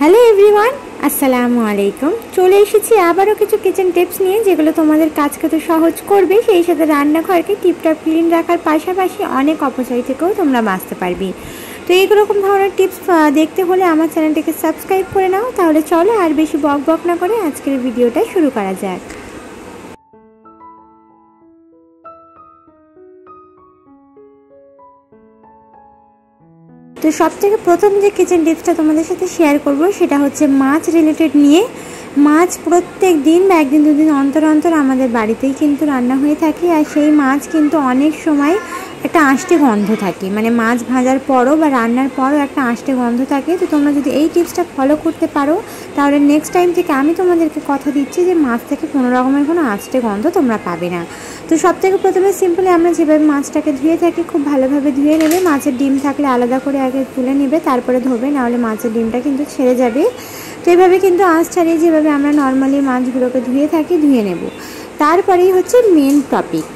Hello everyone, আসসালামু আলাইকুম। চলে এসেছি আবারও কিছু কিচেন টিপস নিয়ে, যেগুলো তোমাদের কাজকে তো সহজ করবে, সেই সাথে রান্নাঘরকে টিপটপ ক্লিন রাখার পাশাপাশি অনেক অপচয় থেকেও তোমরা বাঁচতে পারবে। তো এইরকম ধরনের টিপস দেখতে হলে আমার চ্যানেলটিকে সাবস্ক্রাইব করে নাও। তাহলে চলো আর বেশি বক বক না করে আজকের ভিডিওটা শুরু করা যাক। তো সবথেকে প্রথম যে কিচেন টিপসটা তোমাদের সাথে শেয়ার করব সেটা হচ্ছে মাছ রিলেটেড নিয়ে। মাছ প্রত্যেক দিন বা একদিন দুদিন অন্তর অন্তর আমাদের বাড়িতেই কিন্তু রান্না হয়ে থাকে, আর সেই মাছ কিন্তু অনেক সময় একটা আষ্টে গন্ধ থাকে, মানে মাছ ভাজার পরও বা রান্নার পরও একটা আষ্টে গন্ধ থাকে। তো তোমরা যদি এই টিপসটা ফলো করতে পারো তাহলে নেক্সট টাইম থেকে আমি তোমাদেরকে কথা দিচ্ছি যে মাছ থেকে কোনো রকমের কোনো আষ্টে গন্ধ তোমরা পাবে না। তো সবথেকে প্রথমে সিম্পলি আমরা যেভাবে মাছটাকে ধুয়ে থাকি খুব ভালোভাবে ধুয়ে নেবে। মাছের ডিম থাকলে আলাদা করে আগে তুলে নেবে, তারপরে ধোবে, নাহলে মাছের ডিমটা কিন্তু ছেড়ে যাবে। তো এইভাবে কিন্তু আঁচ ছাড়িয়ে যেভাবে আমরা নর্মালি মাছগুলোকে ধুয়ে থাকি ধুয়ে নেব। তারপরেই হচ্ছে মেন টপিক।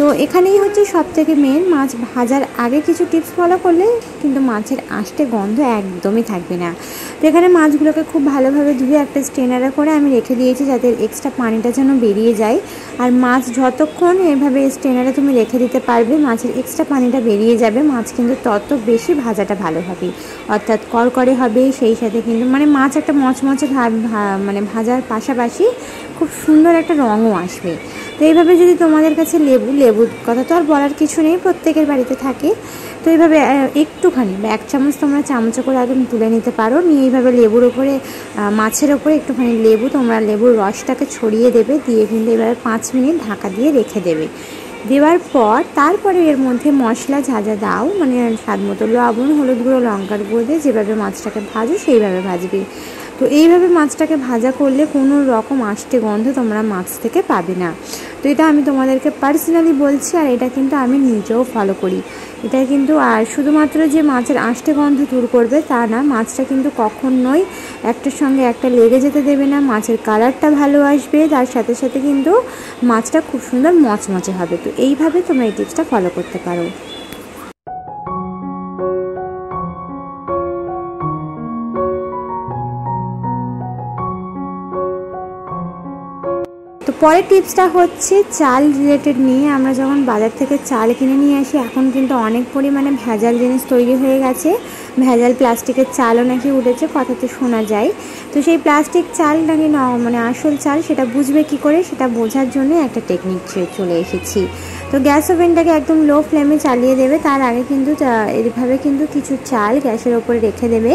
তো এখানেই হচ্ছে সবথেকে মেন, মাছ ভাজার আগে কিছু টিপস ফলো করলে কিন্তু মাছের আষ্টে গন্ধ একদমই থাকবে না। তো এখানে মাছগুলোকে খুব ভালোভাবে ধুয়ে একটা স্ট্রেনারে করে আমি রেখে দিয়েছি, যাতে এক্সট্রা পানিটা যেন বেরিয়ে যায়। আর মাছ যতক্ষণ এভাবে স্ট্রেনারে তুমি রেখে দিতে পারবে মাছের এক্সট্রা পানিটা বেরিয়ে যাবে, মাছ কিন্তু তত বেশি ভাজাটা ভালো হবে, অর্থাৎ করকরে হবে। সেই সাথে কিন্তু মানে মাছ একটা মচমচে মানে ভাজার পাশাপাশি খুব সুন্দর একটা রঙও আসবে। তো এইভাবে যদি তোমাদের কাছে লেবুর কথা তো আর বলার কিছু নেই, প্রত্যেকের বাড়িতে থাকে। তো এইভাবে একটুখানি বা 1 চামচ তোমরা চামচে করে একদম তুলে নিতে পারো, নিয়ে এইভাবে লেবুর ওপরে মাছের ওপরে একটুখানি তোমরা লেবুর রসটাকে ছড়িয়ে দেবে, দিয়ে কিন্তু এবারে 5 মিনিট ঢাকা দিয়ে রেখে দেবে। দেওয়ার পর তারপরে এর মধ্যে মশলা যা যা দাও, মানে স্বাদ মতো লবণ, হলুদ গুঁড়ো, লঙ্কার গুঁড়ো দিয়ে যেভাবে মাছটাকে ভাজো সেইভাবে ভাজবে। তো এইভাবে মাছটাকে ভাজা করলে কোনো রকম আষ্টে গন্ধ তোমরা মাছ থেকে পাবে না। তো এটা আমি তোমাদেরকে পার্সোনালি বলছি, আর এটা কিন্তু আমি নিজেও ফলো করি। এটা কিন্তু আর শুধুমাত্র যে মাছের আষ্টে গন্ধ দূর করবে তা না, মাছটা কিন্তু কখনোই একটার সঙ্গে একটা লেগে যেতে দেবে না। মাছের কালারটা ভালো আসবে, তার সাথে সাথে কিন্তু মাছটা খুব সুন্দর মচমচে হবে। তো এইভাবে তোমরা এই টিপসটা ফলো করতে পারো। তো পরের টিপসটা হচ্ছে চাল রিলেটেড নিয়ে। আমরা যখন বাজার থেকে চাল কিনে নিয়ে আসি, এখন কিন্তু অনেক পরিমাণে ভেজাল জিনিস তৈরি হয়ে গেছে, ভেজাল প্লাস্টিকের চালও নাকি উঠেছে, কথাতে শোনা যায়। তো সেই প্লাস্টিক চাল নাকি মানে আসল চাল, সেটা বুঝবে কি করে, সেটা বোঝার জন্য একটা টেকনিক চলে এসেছি। তো গ্যাস ওভেনটাকে একদম লো ফ্লেমে চালিয়ে দেবে। তার আগে কিন্তু এইভাবে কিন্তু কিছু চাল গ্যাসের ওপরে রেখে দেবে,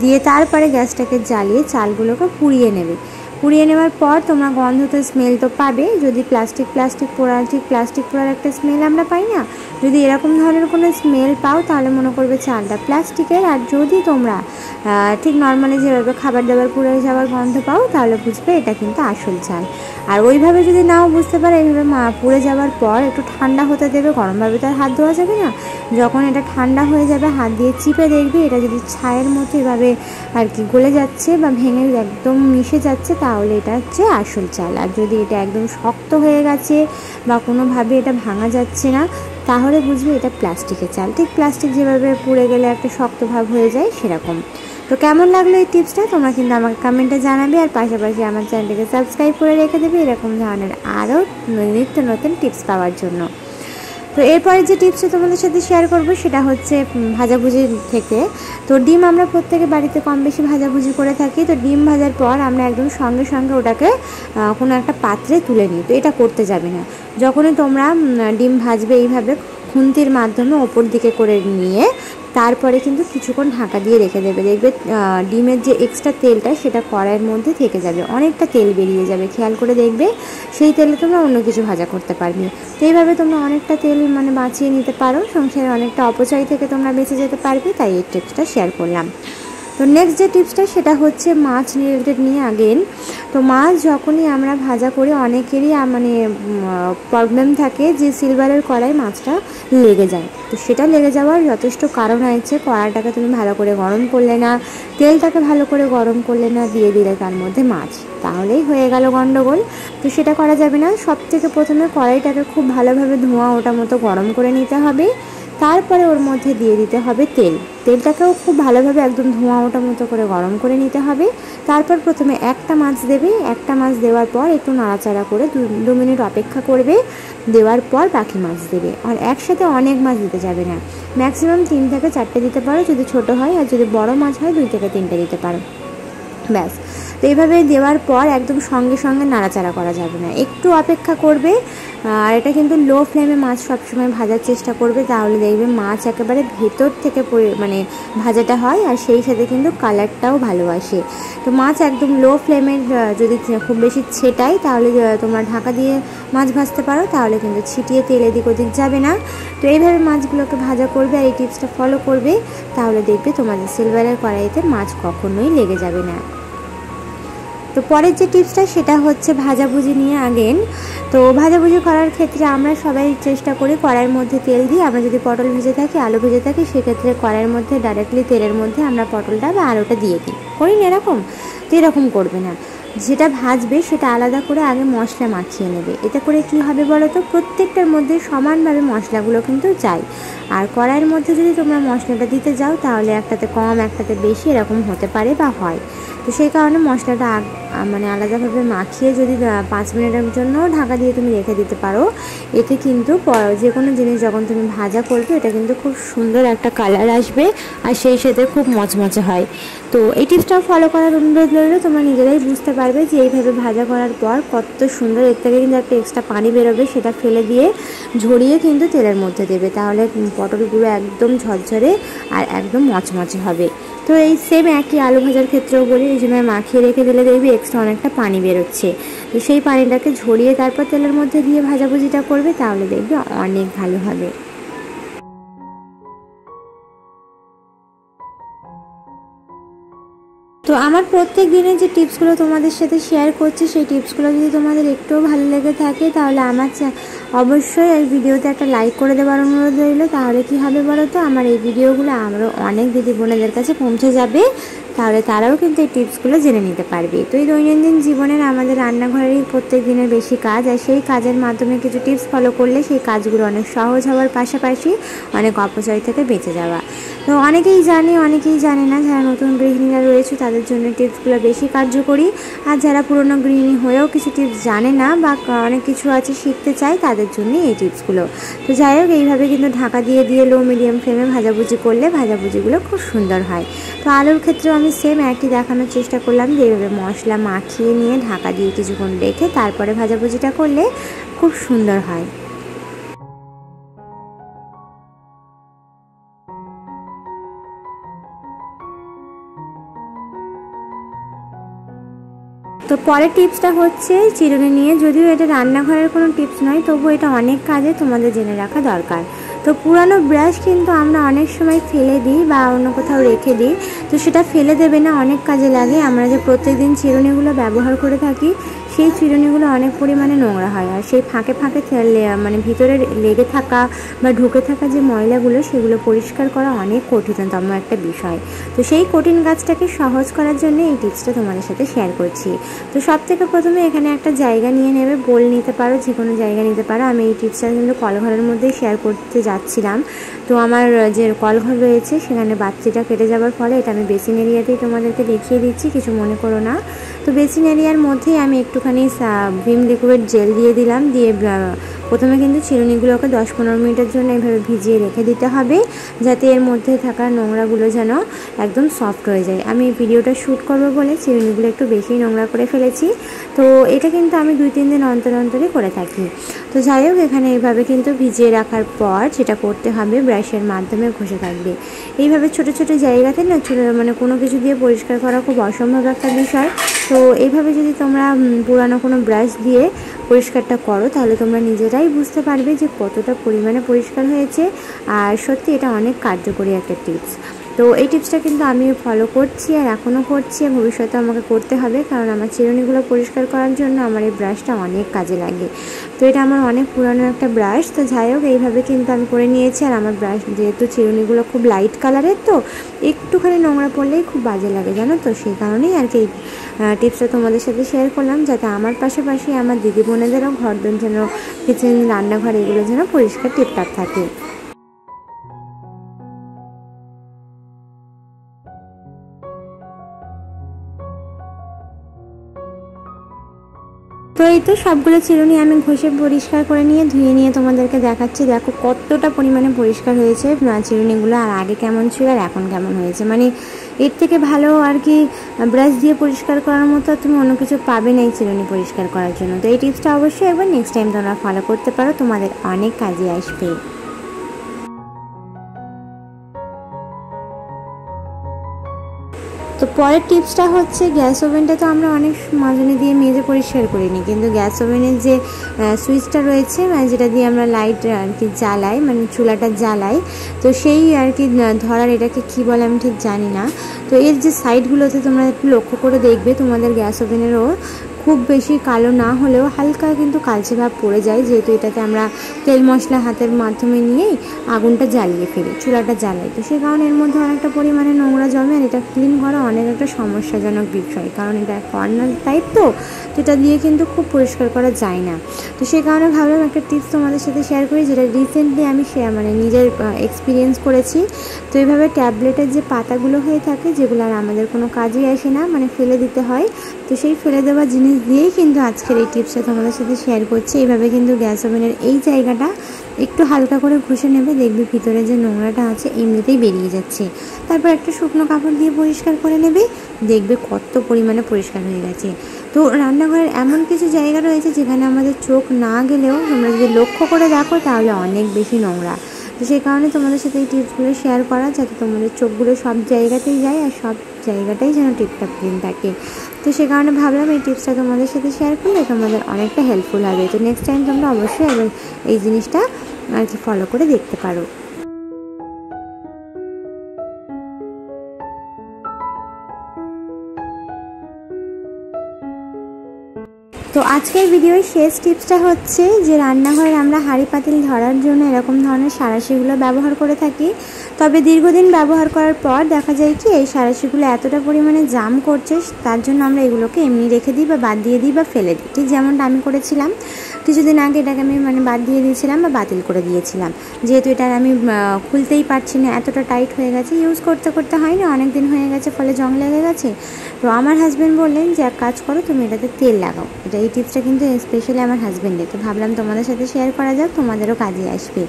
দিয়ে তারপরে গ্যাসটাকে জ্বালিয়ে চালগুলোকে পুড়িয়ে নেবে। পুড়িয়ে নেওয়ার পর তোমরা গন্ধ তো স্মেল তো পাবে, যদি প্লাস্টিক পোড়া, ঠিক প্লাস্টিক পোড়ার একটা স্মেল আমরা পাই না, যদি এরকম ধরনের কোনো স্মেল পাও তাহলে মনে করবে চালটা প্লাস্টিকের। আর যদি তোমরা ঠিক নর্মালি যেভাবে খাবার দাবার পুড়ে যাওয়ার গন্ধ পাও তাহলে বুঝবে এটা কিন্তু আসল চাল। আর ওইভাবে যদি নাও বুঝতে পারো, এইভাবে পুড়ে যাওয়ার পর একটু ঠান্ডা হতে দেবে, গরমভাবে তো আর হাত ধোয়া যাবে না। যখন এটা ঠান্ডা হয়ে যাবে হাত দিয়ে চিপে দেখবে এটা যদি ছায়ের মতো এভাবে আর কি গলে যাচ্ছে বা ভেঙে একদম মিশে যাচ্ছে, তাহলে এটা হচ্ছে আসল চাল। আর যদি এটা একদম শক্ত হয়ে গেছে বা কোনোভাবে এটা ভাঙা যাচ্ছে না, তাহলে বুঝবে এটা প্লাস্টিকের চাল। ঠিক প্লাস্টিক যেভাবে পুড়ে গেলে একটা শক্ত ভাব হয়ে যায় সেরকম। তো কেমন লাগলো এই টিপসটা তোমরা কিন্তু আমাকে কমেন্টে জানাবে, আর পাশাপাশি আমার চ্যানেলটিকে সাবস্ক্রাইব করে রেখে দেবে এরকম ধরনের আরও নিত্য নতুন টিপস পাওয়ার জন্য। তো এরপরে যে টিপসটা তোমাদের সাথে শেয়ার করব সেটা হচ্ছে ভাজাভুজি থেকে। তো ডিম আমরা প্রত্যেকে বাড়িতে কম বেশি ভাজাভুজি করে থাকি। তো ডিম ভাজার পর আমরা একদম সঙ্গে সঙ্গে ওটাকে কোনো একটা পাত্রে তুলে নিই। তো এটা করতে যাবে না। যখনই তোমরা ডিম ভাজবে এইভাবে খুন্তির মাধ্যমে ওপর দিকে করে নিয়ে তারপরে কিন্তু কিছুক্ষণ ঢাকা দিয়ে রেখে দেবে। দেখবে ডিমের যে এক্সট্রা তেলটা সেটা কড়াইয়ের মধ্যে থেকে যাবে, অনেকটা তেল বেরিয়ে যাবে। খেয়াল করে দেখবে সেই তেলে তোমরা অন্য কিছু ভাজা করতে পারবে। তো এইভাবে তোমরা অনেকটা তেল মানে বাঁচিয়ে নিতে পারো, সংসারের অনেকটা অপচয় থেকে তোমরা বেঁচে যেতে পারবে। তাই এই টিপসটা শেয়ার করলাম। তো নেক্সট যে টিপসটা সেটা হচ্ছে মাছ রিলেটেড নিয়ে আগেন। তো মাছ যখনই আমরা ভাজা করি অনেকেরই মানে প্রবলেম থাকে যে সিলভারের কড়াই মাছটা লেগে যায়। তো সেটা লেগে যাওয়ার যথেষ্ট কারণ আছে, কড়াইটাকে তুমি ভালো করে গরম করলে না, তেলটাকে ভালো করে গরম করলে না, দিয়ে দিলে তার মধ্যে মাছ, তাহলেই হয়ে গেল গন্ডগোল। তো সেটা করা যাবে না। সব থেকে প্রথমে কড়াইটাকে খুব ভালোভাবে ধোঁয়া ওটা মতো গরম করে নিতে হবে। তারপরে ওর মধ্যে দিয়ে দিতে হবে তেলটাকেও খুব ভালোভাবে একদম ধোঁয়া ওঠা মতো করে গরম করে নিতে হবে। তারপর প্রথমে একটা মাছ দেবে, একটা মাছ দেওয়ার পর একটু নাড়াচাড়া করে 2 মিনিট অপেক্ষা করবে, দেওয়ার পর বাকি মাছ দেবে। আর একসাথে অনেক মাছ দিতে যাবে না, ম্যাক্সিমাম 3 থেকে 4টে দিতে পারো যদি ছোট হয়, আর যদি বড় মাছ হয় 2 থেকে 3টে দিতে পারো, ব্যাস। তো এইভাবে দেওয়ার পর একদম সঙ্গে সঙ্গে নাড়াচাড়া করা যাবে না, একটু অপেক্ষা করবে। আর এটা কিন্তু লো ফ্লেমে মাছ সবসময় ভাজার চেষ্টা করবে, তাহলে দেখবে মাছ একেবারে ভেতর থেকে মানে ভাজাটা হয়, আর সেই সাথে কিন্তু কালারটাও ভালো আসে। তো মাছ একদম লো ফ্লেমের যদি খুব বেশি ছেটাই তাহলে তোমরা ঢাকা দিয়ে মাছ ভাজতে পারো, তাহলে কিন্তু ছিটিয়ে তেল এদিক ওদিক যাবে না। তো এইভাবে মাছগুলোকে ভাজা করবে আর এই টিপসটা ফলো করবে, তাহলে দেখবে তোমাদের সিলভারের কড়াইতে মাছ কখনোই লেগে যাবে না। তো পরের যে টিপসটা সেটা হচ্ছে ভাজাভুজি নিয়ে আগেন। তো ভাজাভুজি করার ক্ষেত্রে আমরা সবাই চেষ্টা করি কড়াইয়ের মধ্যে তেল দিই। আমরা যদি পটল ভেজে থাকি, আলু ভেজে থাকি, সেক্ষেত্রে কড়াইয়ের মধ্যে ডাইরেক্টলি তেলের মধ্যে আমরা পটলটা বা আলুটা দিয়ে দিই, করি না এরকম? তো এরকম করবে না, যেটা ভাজবে সেটা আলাদা করে আগে মশলা মাখিয়ে নেবে। এতে করে কি হবে বলো তো, প্রত্যেকটার মধ্যে সমানভাবে মশলাগুলো কিন্তু যায়। আর কড়াইয়ের মধ্যে যদি তোমরা মশলাটা দিতে যাও তাহলে একটাতে কম একটাতে বেশি এরকম হতে পারে বা হয়। তো সেই কারণে মশলাটা মানে আলাদাভাবে মাখিয়ে যদি 5 মিনিটের জন্য ঢাকা দিয়ে তুমি রেখে দিতে পারো, এতে কিন্তু যে কোনো জিনিস যখন তুমি ভাজা করবে এটা কিন্তু খুব সুন্দর একটা কালার আসবে, আর সেই সাথে খুব মচমচে হয়। তো এই টিপসটাও ফলো করার অনুরোধ রইল। তোমরা নিজেরাই বুঝতে পারবে যে এইভাবে ভাজা করার পর কত সুন্দর, এর থেকে কিন্তু একটা এক্সট্রা পানি বেরোবে, সেটা ফেলে দিয়ে ঝরিয়ে কিন্তু তেলের মধ্যে দেবে, তাহলে পটলগুলো একদম ঝরঝরে আর একদম মচমচে হবে। তো এই সেম একই আলু ভাজার ক্ষেত্রেও বলি, এই জন্য মাখিয়ে রেখে দিলে দেখবি এক্সট্রা অনেকটা পানি বেরোচ্ছে। তো সেই পানিটাকে ঝরিয়ে তারপর তেলের মধ্যে দিয়ে ভাজাভুজিটা করবে, তাহলে দেখবে অনেক ভালো হবে। তো আমার প্রত্যেক দিনের যে টিপসগুলো তোমাদের সাথে শেয়ার করছি, সেই টিপসগুলো যদি তোমাদের একটুও ভালো লেগে থাকে তাহলে আমার অবশ্যই এই ভিডিওতে একটা লাইক করে দেওয়ার অনুরোধ রইল। তাহলে কি হবে বলো তো, আমার এই ভিডিওগুলো আরও অনেক দিদি বোনেদের কাছে পৌঁছে যাবে, তাহলে তারাও কিন্তু এই টিপসগুলো জেনে নিতে পারবে। তো এই দৈনন্দিন জীবনের আমাদের রান্নাঘরেরই প্রত্যেক দিনের বেশি কাজ, আর সেই কাজের মাধ্যমে কিছু টিপস ফলো করলে সেই কাজগুলো অনেক সহজ হওয়ার পাশাপাশি অনেক অপচয় থেকে বেঁচে যাওয়া। তো অনেকেই জানে, অনেকেই জানে না। যারা নতুন গৃহিণীরা রয়েছে তাদের জন্য টিপসগুলো বেশি কার্যকরী, আর যারা পুরনো গৃহিণী হয়েও কিছু টিপস জানে না বা অনেক কিছু আছে শিখতে চায় তাদের জন্য এই টিপসগুলো। তো যাই হোক, এইভাবে কিন্তু ঢাকা দিয়ে দিয়ে লো মিডিয়াম ফ্লেমে ভাজাভুজি করলে ভাজাভুজিগুলো খুব সুন্দর হয়। তো আলুর ক্ষেত্রেও আমি সেম একই দেখানোর চেষ্টা করলাম, যে এইভাবে মশলা মাখিয়ে নিয়ে ঢাকা দিয়ে কিছুক্ষণ রেখে তারপরে ভাজাভুজিটা করলে খুব সুন্দর হয়। তো পরের টিপসটা হচ্ছে চিরুনি নিয়ে। যদিও এটা রান্নাঘরের কোনো টিপস নয়, তবু এটা অনেক কাজে তোমাদের জেনে রাখা দরকার। তো পুরানো ব্রাশ কিন্তু আমরা অনেক সময় ফেলে দিই বা অন্য কোথাও রেখে দিই, তো সেটা ফেলে দেবে না, অনেক কাজে লাগে। আমরা যে প্রত্যেকদিন চিরুনিগুলো ব্যবহার করে থাকি সেই চিরুনিগুলো অনেক পরিমাণে নোংরা হয়, আর সেই ফাঁকে ফাঁকে মানে ভিতরে লেগে থাকা বা ঢুকে থাকা যে ময়লাগুলো সেগুলো পরিষ্কার করা অনেক কঠিনতম একটা বিষয়। তো সেই কঠিন কাজটাকে সহজ করার জন্য এই টিপসটা তোমাদের সাথে শেয়ার করছি। তো সব থেকে প্রথমে এখানে একটা জায়গা নিয়ে নেবে, বোল নিতে পারো, যে কোনো জায়গা নিতে পারো। আমি এই টিপসটা কিন্তু কলঘরের মধ্যেই শেয়ার করতে যাচ্ছিলাম। তো আমার যে কলঘর রয়েছে সেখানে বাতিটা কেটে যাওয়ার ফলে এটা আমি বেসিন এরিয়াতেই তোমাদেরকে দেখিয়ে দিচ্ছি, কিছু মনে করো না। তো বেসিন এরিয়ার মধ্যেই আমি একটুখানি ভিম লিকুইড জেল দিয়ে দিলাম, দিয়ে প্রথমে কিন্তু চিরুনিগুলোকে 10-15 মিনিটের জন্য এভাবে ভিজিয়ে রেখে দিতে হবে, যাতে এর মধ্যে থাকা নোংরাগুলো যেন একদম সফট হয়ে যায়। আমি ভিডিওটা শ্যুট করবো বলে চিরুনিগুলো একটু বেশি নোংরা করে ফেলেছি। তো এটা কিন্তু আমি 2-3 দিন অন্তর অন্তরই করে থাকি। তো যাই হোক, এখানে এইভাবে কিন্তু ভিজিয়ে রাখার পর যেটা করতে হবে, ব্রাশের মাধ্যমে ঘষে থাকবে। এইভাবে ছোট ছোট জায়গাতে না মানে কোনো কিছু দিয়ে পরিষ্কার করা খুব অসম্ভব একটা বিষয়। তো এইভাবে যদি তোমরা পুরানো কোনো ব্রাশ দিয়ে পরিষ্কারটা করো তাহলে তোমরা নিজেরাই বুঝতে পারবে যে কতটা পরিমাণে পরিষ্কার হয়েছে। আর সত্যি এটা অনেক কার্যকরী একটা টিপস। তো এই টিপসটা কিন্তু আমি ফলো করছি আর এখনও করছি, ভবিষ্যতে আমাকে করতে হবে, কারণ আমার চিরুনিগুলো পরিষ্কার করার জন্য আমার এই ব্রাশটা অনেক কাজে লাগে। তো এটা আমার অনেক পুরানো একটা ব্রাশ। তো যাই হোক, এইভাবে কিন্তু আমি করে নিয়েছি। আর আমার ব্রাশ যেহেতু চিরুনিগুলো খুব লাইট কালারের, তো একটুখানি নোংরা পড়লেই খুব বাজে লাগে, জানো তো। সেই কারণেই আর কি টিপসটা তোমাদের সাথে শেয়ার করলাম, যাতে আমার পাশাপাশি আমার দিদি বোনেদেরও ঘর যেন কিচেন, রান্নাঘর এগুলো যেন পরিষ্কার টিপটাপ থাকে। এই তো সবগুলো চিরুনি আমি ঘষে পরিষ্কার করে নিয়ে ধুয়ে নিয়ে তোমাদেরকে দেখাচ্ছি। দেখো কতটা পরিমাণে পরিষ্কার হয়েছে চিরুনিগুলো, আর আগে কেমন ছিল আর এখন কেমন হয়েছে। মানে এর থেকে ভালো আর কি ব্রাশ দিয়ে পরিষ্কার করার মতো তুমি অন্য কিছু পাবে না এই চিরুনি পরিষ্কার করার জন্য। তো এই টিপসটা অবশ্যই একবার নেক্সট টাইম তোমরা ফলো করতে পারো, তোমাদের অনেক কাজে আসবে। তো পরের টিপসটা হচ্ছে গ্যাস ওভেনটা তো আমরা অনেক মাজনি দিয়ে মেজে পরিষ্কার করিনি, কিন্তু গ্যাস ওভেনের যে সুইচটা রয়েছে মানে যেটা দিয়ে আমরা লাইট আর কি জ্বালাই, মানে চুলাটা জ্বালাই, তো সেই আর কি ধরার এটাকে কি বলে আমি ঠিক জানি না। তো এর যে সাইডগুলোতে তোমরা একটু লক্ষ্য করে দেখবে তোমাদের গ্যাস ওভেনেরও খুব বেশি কালো না হলেও হালকা কিন্তু কালচে ভাব পড়ে যায়, যেহেতু এটাতে আমরা তেল মশলা হাতের মাধ্যমে নিয়েই আগুনটা জ্বালিয়ে ফেলি, চুলাটা জ্বালাই। তো সে কারণে এর মধ্যে অনেকটা পরিমাণে নোংরা জমে, আর এটা ক্লিন করা অনেক একটা সমস্যাজনক বিষয়, কারণ এটা কর্নার টাইপ তো এটা দিয়ে কিন্তু খুব পরিষ্কার করা যায় না। তো সেই কারণে ভাবলাম একটা টিপস তোমাদের সাথে শেয়ার করি, যেটা রিসেন্টলি আমি মানে নিজের এক্সপিরিয়েন্স করেছি। তো এইভাবে ট্যাবলেটের যে পাতাগুলো হয়ে থাকে যেগুলো আর আমাদের কোনো কাজেই আসে না, মানে ফেলে দিতে হয়, তো সেই ফেলে দেওয়া জিনিস দিয়েই কিন্তু আজকের এই টিপসটা তোমাদের সাথে শেয়ার করছি। এইভাবে কিন্তু গ্যাস ওভেনের এই জায়গাটা একটু হালকা করে ঘষে নেবে, দেখবে ভিতরে যে নোংরাটা আছে এমনিতেই বেরিয়ে যাচ্ছে। তারপর একটা শুকনো কাপড় দিয়ে পরিষ্কার করে নেবে, দেখবে কত পরিমাণে পরিষ্কার হয়ে গেছে। তো রান্নাঘরের এমন কিছু জায়গা রয়েছে যেখানে আমাদের চোখ না গেলেও তোমরা যদি লক্ষ্য করে দেখো তাহলে অনেক বেশি নোংরা। তো সেই কারণে তোমাদের সাথে এই টিপসগুলো শেয়ার করা, যাতে তোমাদের চোখগুলো সব জায়গাতেই যায় আর সব জায়গাটাই যেন টিপটপ ক্লিন থাকে। তো সে কারণে ভাবলাম এই টিপসটা তোমাদের সাথে শেয়ার করলে তোমাদের অনেকটা হেল্পফুল হবে। তো নেক্সট টাইম তোমরা অবশ্যই এবার এই জিনিসটা আর কি ফলো করে দেখতে পারো। তো আজকের ভিডিওর শেষ টিপসটা হচ্ছে যে রান্নাঘরে আমরা হাঁড়ি পাতিল ধরার জন্য এরকম ধরনের সাঁড়াশিগুলো ব্যবহার করে থাকি, তবে দীর্ঘদিন ব্যবহার করার পর দেখা যায় কি এই সাঁড়াশিগুলো এতটা পরিমাণে জাম করছে, তার জন্য আমরা এগুলোকে এমনি রেখে দিই বা বাদ দিয়ে দিই বা ফেলে দিই। ঠিক যেমনটা আমি করেছিলাম কিছুদিন আগে, এটাকে আমি মানে বাদ দিয়ে দিয়েছিলাম বা বাতিল করে দিয়েছিলাম, যেহেতু এটা আমি খুলতেই পারছি না, এতটা টাইট হয়ে গেছে, ইউজ করতে করতে হয় না, অনেক দিন হয়ে গেছে, ফলে জং লেগে গেছে। তো আমার হাজব্যান্ড বললেন যে এক কাজ করো, তুমি এটাতে তেল লাগাও। এই টিপসটা কিন্তু স্পেশালি আমার হাজব্যান্ডের, তো ভাবলাম তোমাদের সাথে শেয়ার করা যাক, তোমাদেরও কাজে আসবে।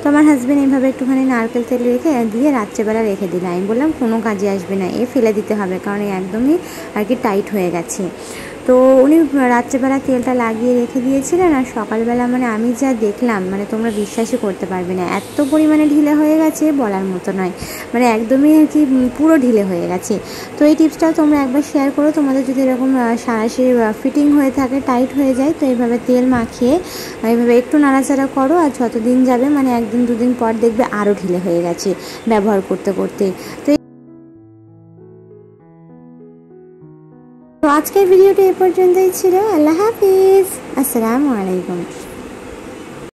তো আমার হাজব্যান্ড এইভাবে একটুখানি নারকেল তেল রেখে দিয়ে রাত্রেবেলা রেখে দিল। আমি বললাম কোনো কাজে আসবে না, ফেলে দিতে হবে, কারণ একদমই আর কি টাইট হয়ে গেছে। তো উনি রাত্রেবেলা তেলটা লাগিয়ে রেখে দিয়েছিলেন, আর সকালবেলা মানে আমি যা দেখলাম মানে তোমরা বিশ্বাসই করতে পারবে না, এত পরিমাণে ঢিলে হয়ে গেছে বলার মতো নয়, মানে একদমই আর কি পুরো ঢিলে হয়ে গেছে। তো এই টিপসটাও তোমরা একবার শেয়ার করো, তোমাদের যদি এরকম সাঁড়াশি ফিটিং হয়ে থাকে, টাইট হয়ে যায়, তো এইভাবে তেল মাখিয়ে এইভাবে একটু নাড়াচাড়া করো, আর যতদিন যাবে মানে একদিন দুদিন পর দেখবে আরও ঢিলে হয়ে গেছে ব্যবহার করতে করতে। তো আজকের ভিডিওটা এ পর্যন্তই ছিল। আল্লাহ হাফিজ, আসসালামু আলাইকুম।